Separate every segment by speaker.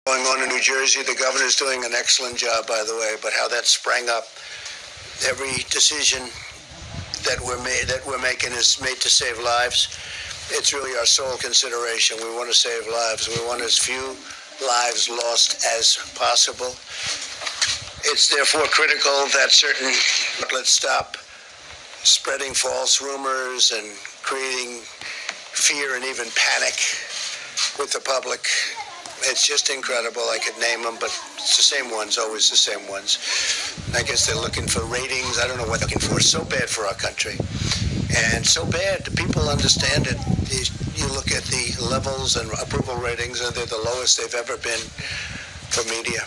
Speaker 1: Going on in New Jersey, the governor's doing an excellent job, by the way, but how that sprang up. Every decision that we're making is made to save lives. It's really our sole consideration. We want to save lives. We want as few lives lost as possible. It's therefore critical that certain outlets stop spreading false rumors and creating fear and even panic with the public. It's just incredible. I could name them, but it's the same ones, always the same ones. I guess they're looking for ratings. I don't know what they're looking for. It's so bad for our country. And so bad, the people understand it. You look at the levels and approval ratings, and they're the lowest they've ever been for media.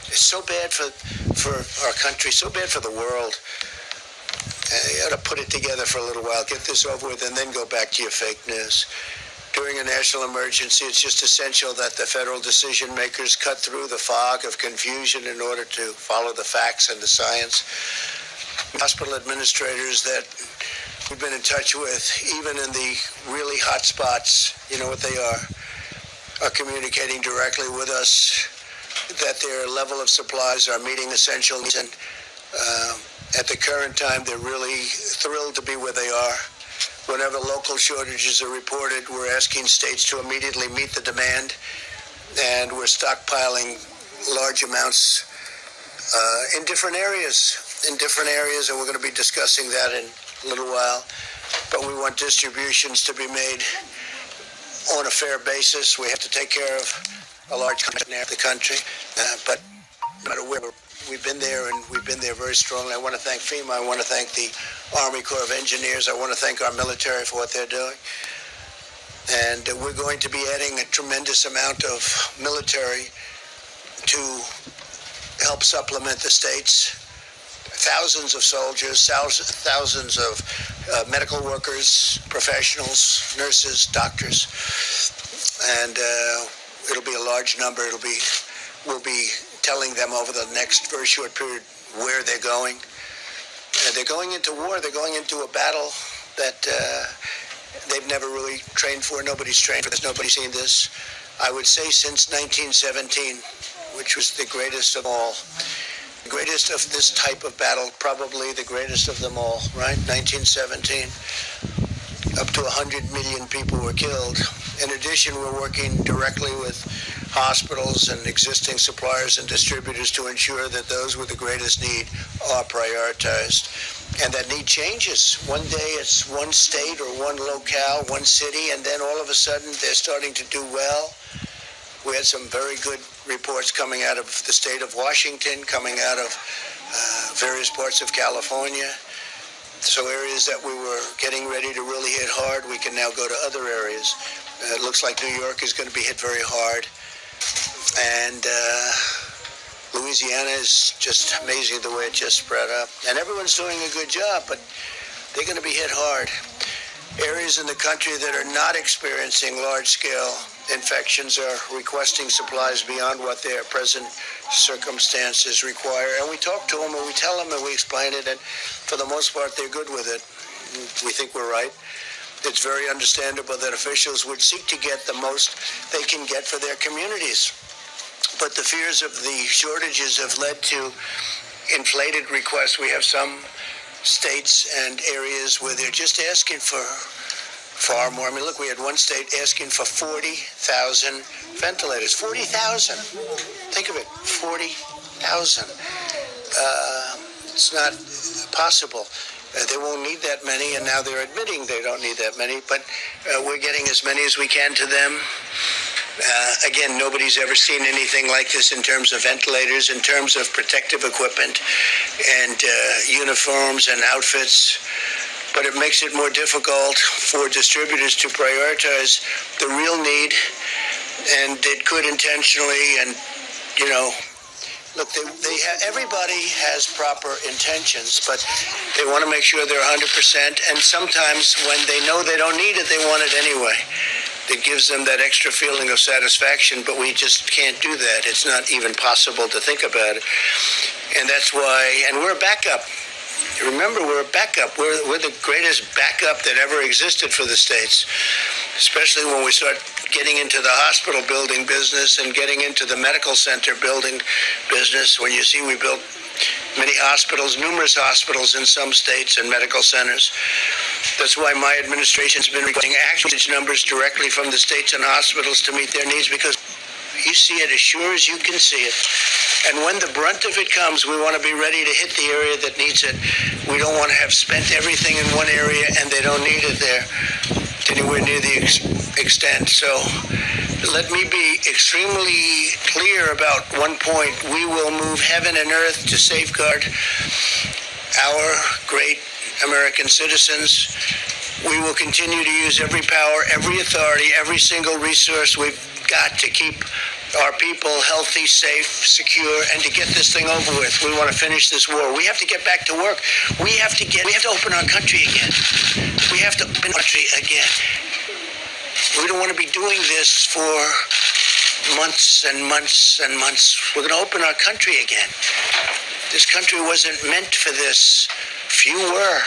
Speaker 1: It's so bad for our country, so bad for the world. You ought to put it together for a little while, get this over with, and then go back to your fake news. During a national emergency, it's just essential that the federal decision makers cut through the fog of confusion in order to follow the facts and the science. Hospital administrators that we've been in touch with, even in the really hot spots, you know what they are communicating directly with us that their level of supplies are meeting essential needs. And at the current time, they're really thrilled to be where they are. Whenever local shortages are reported, we're asking states to immediately meet the demand, and we're stockpiling large amounts in different areas, and we're going to be discussing that in a little while. But we want distributions to be made on a fair basis. We have to take care of a large country of the country, but no matter where we've been there, and we've been there very strongly. I want to thank FEMA. I want to thank the Army Corps of Engineers. I want to thank our military for what they're doing. And we're going to be adding a tremendous amount of military to help supplement the states. Thousands of soldiers, thousands of medical workers, professionals, nurses, doctors. And it'll be a large number. We'll be telling them over the next very short period where they're going. They're going into war. They're going into a battle that they've never really trained for. Nobody's trained for this. Nobody's seen this. I would say since 1917, which was the greatest of all. The greatest of this type of battle, probably the greatest of them all, right? 1917. Up to 100 million people were killed. In addition, we're working directly with hospitals and existing suppliers and distributors to ensure that those with the greatest need are prioritized. And that need changes. One day it's one state or one locale, one city, and then all of a sudden they're starting to do well. We had some very good reports coming out of the state of Washington, coming out of various parts of California. So areas that we were getting ready to really hit hard, we can now go to other areas. It looks like New York is going to be hit very hard. And Louisiana is just amazing the way it just spread up. And everyone's doing a good job, but they're going to be hit hard. Areas in the country that are not experiencing large-scale infections are requesting supplies beyond what their present circumstances require. And we talk to them, and we tell them, and we explain it, and for the most part, they're good with it. We think we're right. It's very understandable that officials would seek to get the most they can get for their communities. But the fears of the shortages have led to inflated requests. We have some states and areas where they're just asking for far more. I mean, look, we had one state asking for 40,000 ventilators. 40,000. Think of it, 40,000. It's not possible. They won't need that many, and now they're admitting they don't need that many, but we're getting as many as we can to them. Again, nobody's ever seen anything like this in terms of ventilators, in terms of protective equipment and uniforms and outfits. But it makes it more difficult for distributors to prioritize the real need, and it could intentionally, and, you know, look, everybody has proper intentions, but they want to make sure they're 100%, and sometimes when they know they don't need it, they want it anyway. It gives them that extra feeling of satisfaction, but we just can't do that. It's not even possible to think about it. And that's why, and we're a backup. Remember, we're a backup. We're the greatest backup that ever existed for the states. especially when we start getting into the hospital building business and getting into the medical center building business. When you see we built many hospitals, numerous hospitals in some states and medical centers. That's why my administration's been requesting actual numbers directly from the states and hospitals to meet their needs, because you see it as sure as you can see it. And when the brunt of it comes, we want to be ready to hit the area that needs it. We don't want to have spent everything in one area and they don't need it there anywhere near the extent. So let me be extremely clear about one point. We will move heaven and earth to safeguard our great American citizens. We will continue to use every power, every authority, every single resource we've got to keep our people healthy, safe, secure, and to get this thing over with. We want to finish this war. We have to get back to work. We have to open our country again. We have to open our country again. We don't want to be doing this for months and months and months. We're going to open our country again. This country wasn't meant for this. Few were.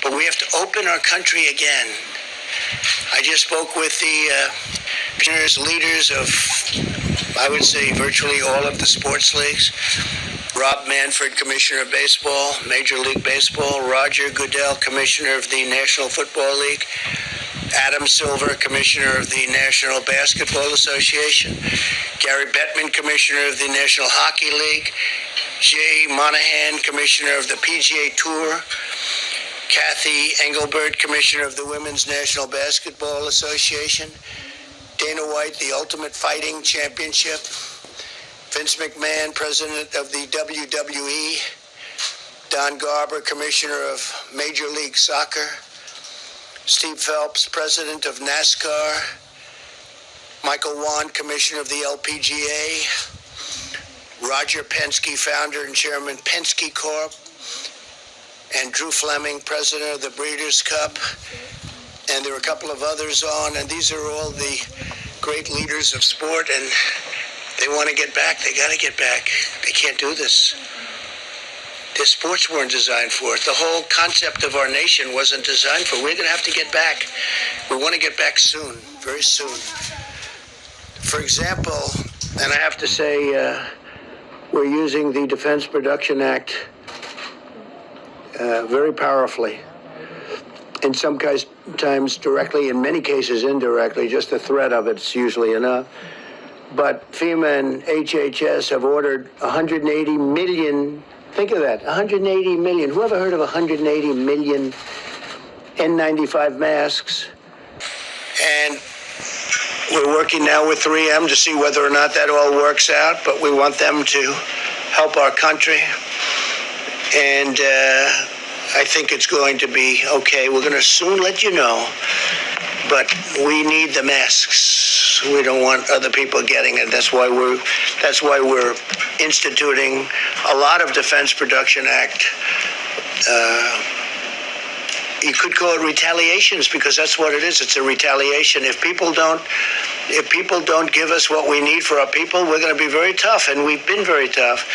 Speaker 1: But we have to open our country again. I just spoke with the leaders of, I would say, virtually all of the sports leagues. Rob Manfred, Commissioner of Baseball, Major League Baseball. Roger Goodell, Commissioner of the National Football League. Adam Silver, Commissioner of the National Basketball Association. Gary Bettman, Commissioner of the National Hockey League. Jay Monahan, Commissioner of the PGA Tour. Kathy Engelbert, Commissioner of the Women's National Basketball Association. Dana White, the Ultimate Fighting Championship. Vince McMahon, President of the WWE. Don Garber, Commissioner of Major League Soccer. Steve Phelps, President of NASCAR. Michael Wan, Commissioner of the LPGA. Roger Penske, Founder and Chairman, Penske Corp. And Drew Fleming, President of the Breeders' Cup. And there are a couple of others on, and these are all the great leaders of sport, and they want to get back. They got to get back. They can't do this. The sports weren't designed for it. The whole concept of our nation wasn't designed for it. We're going to have to get back. We want to get back soon, very soon. For example, and I have to say, we're using the Defense Production Act very powerfully. In some times directly, in many cases indirectly. Just the threat of it's usually enough. But FEMA and HHS have ordered 180 million, think of that, 180 million. Who ever heard of 180 million N95 masks? And we're working now with 3M to see whether or not that all works out, but we want them to help our country. And I think it's going to be okay. We're going to soon let you know, but we need the masks. We don't want other people getting it. That's why we're instituting a lot of Defense Production Act. You could call it retaliations, because that's what it is. It's a retaliation. If people don't give us what we need for our people, we're going to be very tough, and we've been very tough.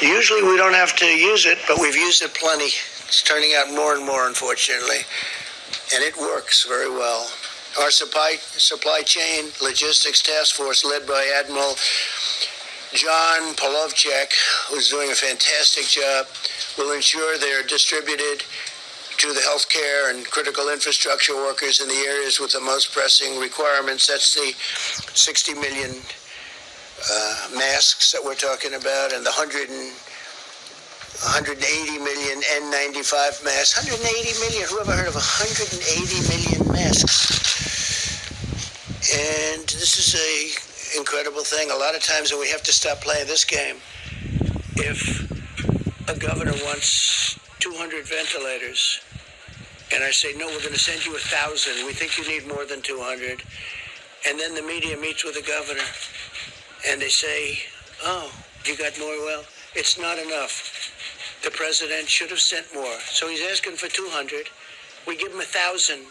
Speaker 1: Usually we don't have to use it, but we've used it plenty. It's turning out more and more, unfortunately, and it works very well. Our supply chain logistics task force, led by Admiral John Polovchek, who's doing a fantastic job, will ensure they're distributed to the healthcare and critical infrastructure workers in the areas with the most pressing requirements. That's the 60 million masks that we're talking about, and the 180 million N95 masks. 180 million, who ever heard of 180 million masks? And this is a incredible thing. A lot of times when we have to stop playing this game, if a governor wants 200 ventilators, and I say, no, we're going to send you 1,000. We think you need more than 200. And then the media meets with the governor, and they say, oh, you got more? Well, it's not enough. The president should have sent more. So he's asking for 200. We give him 1,000.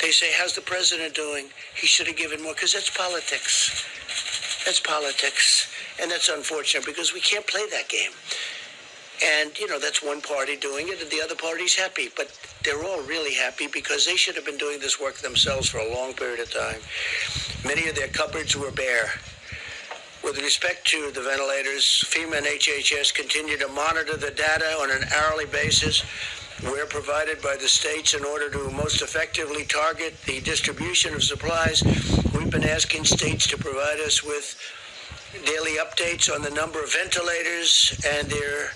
Speaker 1: They say, how's the president doing? He should have given more, because that's politics. That's politics. And that's unfortunate, because we can't play that game. And, that's one party doing it, and the other party's happy. But they're all really happy because they should have been doing this work themselves for a long period of time. Many of their cupboards were bare. With respect to the ventilators, FEMA and HHS continue to monitor the data on an hourly basis. We're provided by the states in order to most effectively target the distribution of supplies. We've been asking states to provide us with daily updates on the number of ventilators and their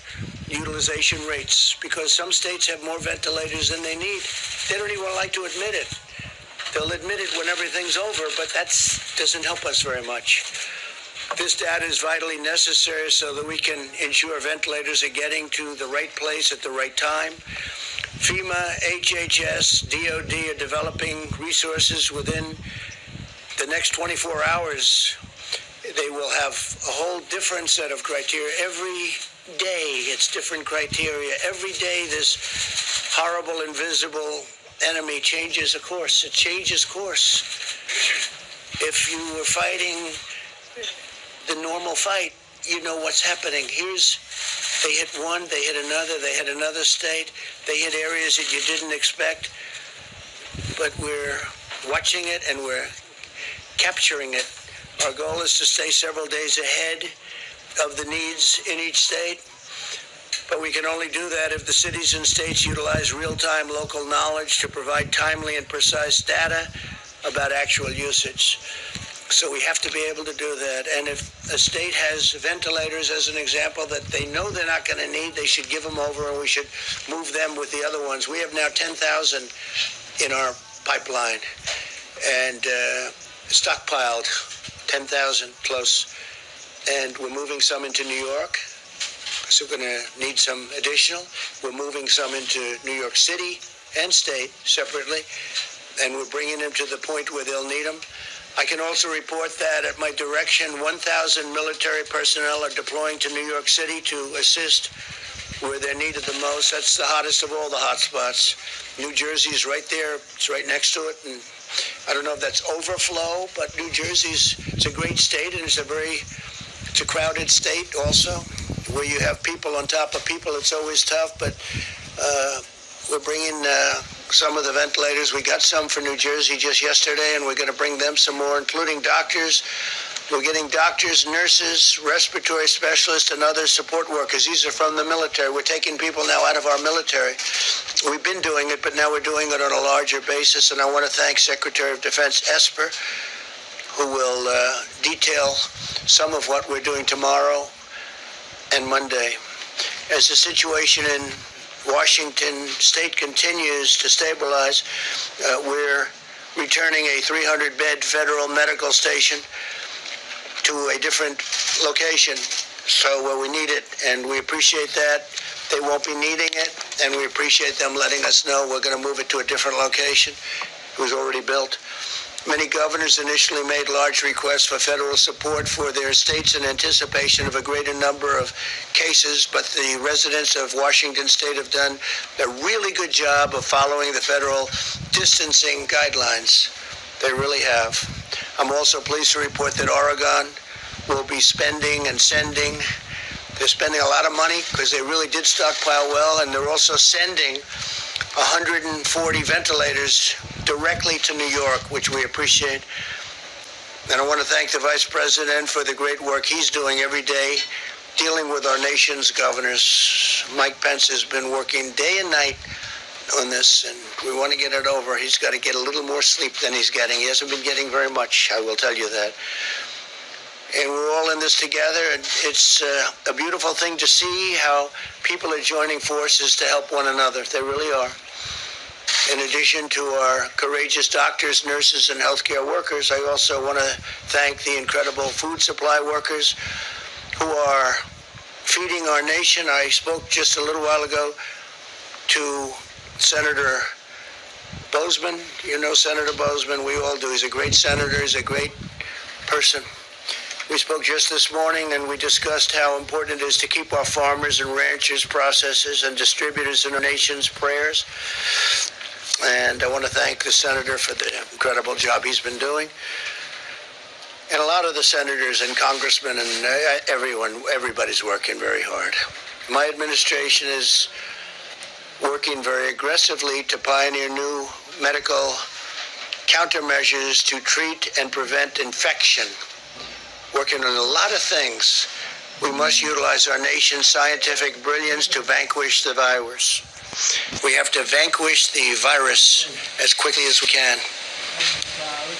Speaker 1: utilization rates, because some states have more ventilators than they need. They don't even like to admit it. They'll admit it when everything's over, but that doesn't help us very much. This data is vitally necessary so that we can ensure ventilators are getting to the right place at the right time. FEMA, HHS, DOD are developing resources within the next 24 hours. They will have a whole different set of criteria. Every day it's different criteria. Every day this horrible, invisible enemy changes a course. It changes course. If you were fighting the normal fight, you know what's happening. They hit one, they hit another state, they hit areas that you didn't expect, but we're watching it and we're capturing it. Our goal is to stay several days ahead of the needs in each state, but we can only do that if the cities and states utilize real-time local knowledge to provide timely and precise data about actual usage. So we have to be able to do that. And if a state has ventilators, as an example, that they know they're not going to need, they should give them over and we should move them with the other ones. We have now 10,000 in our pipeline and stockpiled 10,000 close. And we're moving some into New York. So we're going to need some additional. We're moving some into New York City and state separately. And we're bringing them to the point where they'll need them. I can also report that at my direction, 1,000 military personnel are deploying to New York City to assist where they're needed the most. That's the hottest of all the hot spots. New Jersey is right there. It's right next to it. And I don't know if that's overflow, but New Jersey's, it's a great state, and it's a crowded state also, where you have people on top of people. It's always tough, but we're bringing some of the ventilators. We got some for New Jersey just yesterday, and we're going to bring them some more, including doctors. We're getting doctors, nurses, respiratory specialists, and other support workers. These are from the military. We're taking people now out of our military. We've been doing it, but now we're doing it on a larger basis, and I want to thank Secretary of Defense Esper, who will detail some of what we're doing tomorrow and Monday. As the situation in Washington State continues to stabilize, we're returning a 300-bed federal medical station to a different location, so where we need it, and we appreciate that. They won't be needing it, and we appreciate them letting us know we're going to move it to a different location. It was already built. Many governors initially made large requests for federal support for their states in anticipation of a greater number of cases, but the residents of Washington State have done a really good job of following the federal distancing guidelines. They really have. I'm also pleased to report that Oregon will be spending and sending. They're spending a lot of money because they really did stockpile well, and they're also sending 140 ventilators directly to New York, which we appreciate. And I want to thank the Vice President for the great work he's doing every day dealing with our nation's governors. Mike Pence has been working day and night on this, and we want to get it over. He's got to get a little more sleep than he's getting. He hasn't been getting very much, I will tell you that. And we're all in this together, and it's a beautiful thing to see how people are joining forces to help one another. They really are. In addition to our courageous doctors, nurses, and healthcare workers, I also want to thank the incredible food supply workers who are feeding our nation. I spoke just a little while ago to Senator Boozman. You know Senator Boozman. We all do. He's a great senator. He's a great person. We spoke just this morning, and we discussed how important it is to keep our farmers and ranchers, processors, and distributors in our nation's prayers. And I want to thank the senator for the incredible job he's been doing. And a lot of the senators and congressmen and everybody's working very hard. My administration is working very aggressively to pioneer new medical countermeasures to treat and prevent infection. Working on a lot of things. We must utilize our nation's scientific brilliance to vanquish the virus. We have to vanquish the virus as quickly as we can,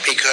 Speaker 1: because